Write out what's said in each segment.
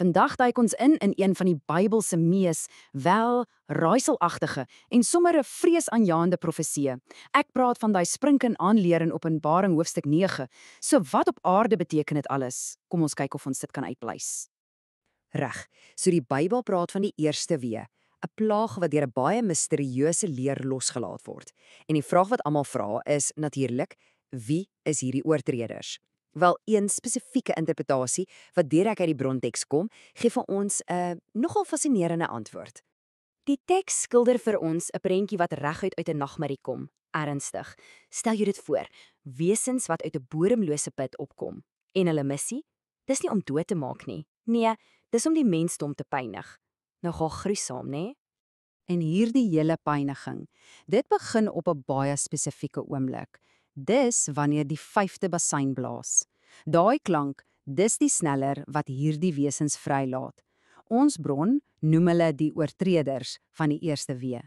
Vandag duik ons in een van die Bybelse mees wel raaiselagtige en sommer 'n vreesaanjaende profeseë. Ek praat van daai sprinkin aanleer in Openbaring hoofstuk 9. So wat op aarde beteken dit alles? Kom ons kyk of ons dit kan uitpleis. Reg, so die Bybel praat van die eerste wee, 'n plaag wat deur 'n baie misterieuse leer losgelaat word. En die vraag wat almal vra is natuurlik, wie is hierdie oortreders? Wel, een spesifieke interpretasie wat direk uit die bronteks kom, gee vir ons 'n nogal fascinerende antwoord. Die teks skilder vir ons 'n prentjie wat reguit uit 'n nagmerrie kom. Ernstig. Stel jou dit voor, wesens wat uit 'n bodemlose put opkom. En hulle missie? Dis nie om dood te maak nie. Nee, dis om die mensdom te pynig. Nogal gruisam, né? En hierdie hele pyniging, dit begin op 'n baie spesifieke oomblik. Dis wanneer die 5de bassein blaas. Daai klank, dis die sneller wat hierdie wesens vrylaat. Ons bron noem hulle die oortreders van die eerste wee.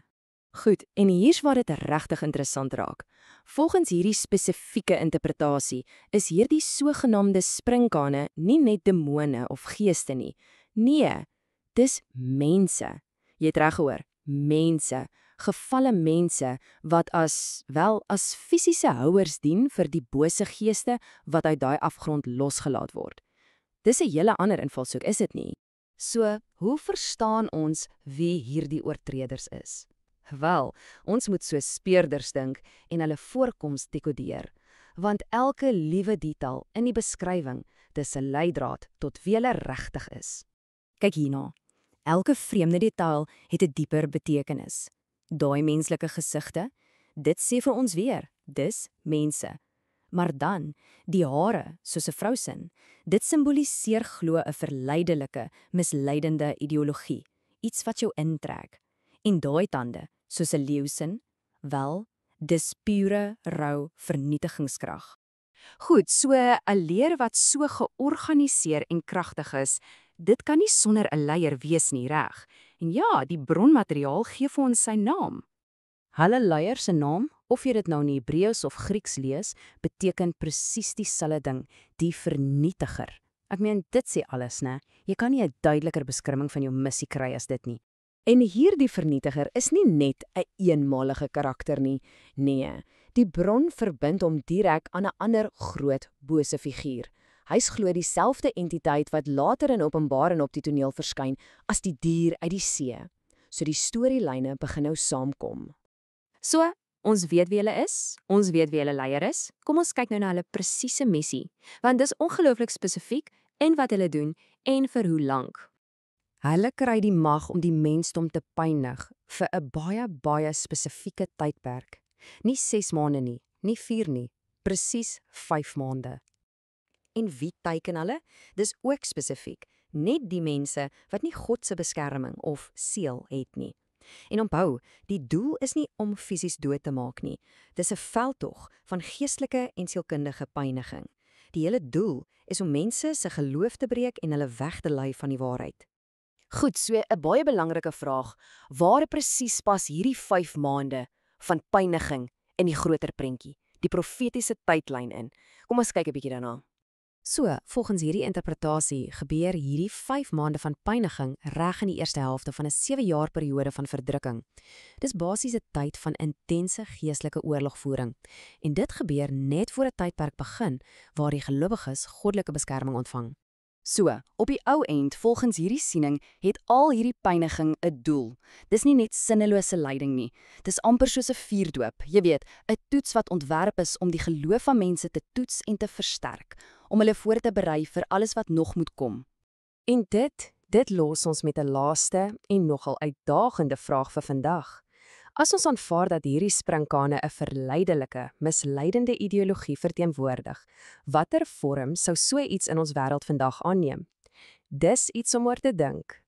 Goed, en hier's waar dit regtig interessant raak. Volgens hierdie spesifieke interpretasie is hierdie sogenaamde sprinkane nie net demone of geeste nie. Nee, dis mense. Jy het reg gehoor, mense, gevalle mense wat as fisiese houers dien vir die bose geeste wat uit daai afgrond losgelaat word. Dis 'n hele ander invalshoek, is dit nie? So, hoe verstaan ons wie hierdie oortreders is? Wel, ons moet so speurders dink en hulle voorkoms dekodeer, want elke liewe detail in die beskrywing, dis 'n leidraad tot wie hulle regtig is. Kyk hierna. Elke vreemde detail het 'n dieper betekenis. Daai menslike gesigte, dit sê vir ons weer, dis mense. Maar dan, die hare, soos 'n vrou sin, dit simboliseer glo 'n verleidelike, misleidende ideologie, iets wat jou intrek. En daai tande, soos 'n leeu sin, wel, dis pure, rou vernietigingskrag. Goed, so 'n leer wat so georganiseer en kragtig is, dit kan nie sonder 'n leier wees nie, reg? En ja, die bronmateriaal gee vir ons sy naam. Hulle leier se naam, of jy dit nou in Hebreëus of Grieks lees, beteken presies dieselfde ding, die vernietiger. Ek meen, dit sê alles, né? Jy kan nie 'n duideliker beskrywing van jou missie kry as dit nie. En hierdie vernietiger is nie net 'n eenmalige karakter nie. Nee, die bron verbind hom direk aan 'n ander groot bose figuur. Hy's glo dieselfde entiteit wat later in Openbaring op die toneel verskyn as die dier uit die see. So die storielyne begin nou saamkom. So, ons weet wie hulle is, ons weet wie hulle leier is. Kom ons kyk nou na hulle presiese missie, want dis ongelooflik spesifiek in wat hulle doen en vir hoe lank. Hulle kry die mag om die mensdom te pynig vir 'n baie spesifieke tydperk. Nie 6 maande nie, nie 4 nie, presies 5 maande. En wie teiken hulle? Dis ook spesifiek, net die mense wat nie God se beskerming of seël het nie. En onthou, die doel is nie om fisies dood te maak nie. Dis 'n veldtog van geestelike en sielkundige pyniging. Die hele doel is om mense se geloof te breek en hulle weg te lei van die waarheid. Goed, so 'n baie belangrike vraag. Waar presies pas hierdie 5 maande van pyniging in die groter prentjie, die profetiese tydlyn in? Kom ons kyk 'n bietjie daarna. So, volgens hierdie interpretasie gebeur hierdie 5 maande van pyniging reg in die eerste helfte van 'n 7 jaar periode van verdrukking. Dis basies 'n tyd van intense geestelike oorlogvoering. En dit gebeur net voor 'n tydperk begin waar die gelowiges goddelike beskerming ontvang. So, op die ou end, volgens hierdie siening, het al hierdie pyniging 'n doel. Dis nie net sinnelose lyding nie. Dis amper soos 'n vuurdoop, jy weet, 'n toets wat ontwerp is om die geloof van mense te toets en te versterk, om hulle voor te berei vir alles wat nog moet kom. En dit los ons met 'n laaste en nogal uitdagende vraag vir vandag. As ons aanvaar dat hierdie sprinkane 'n verleidelike, misleidende ideologie verteenwoordig, watter vorm sou so iets in ons wêreld vandag aanneem? Dis iets om oor te dink.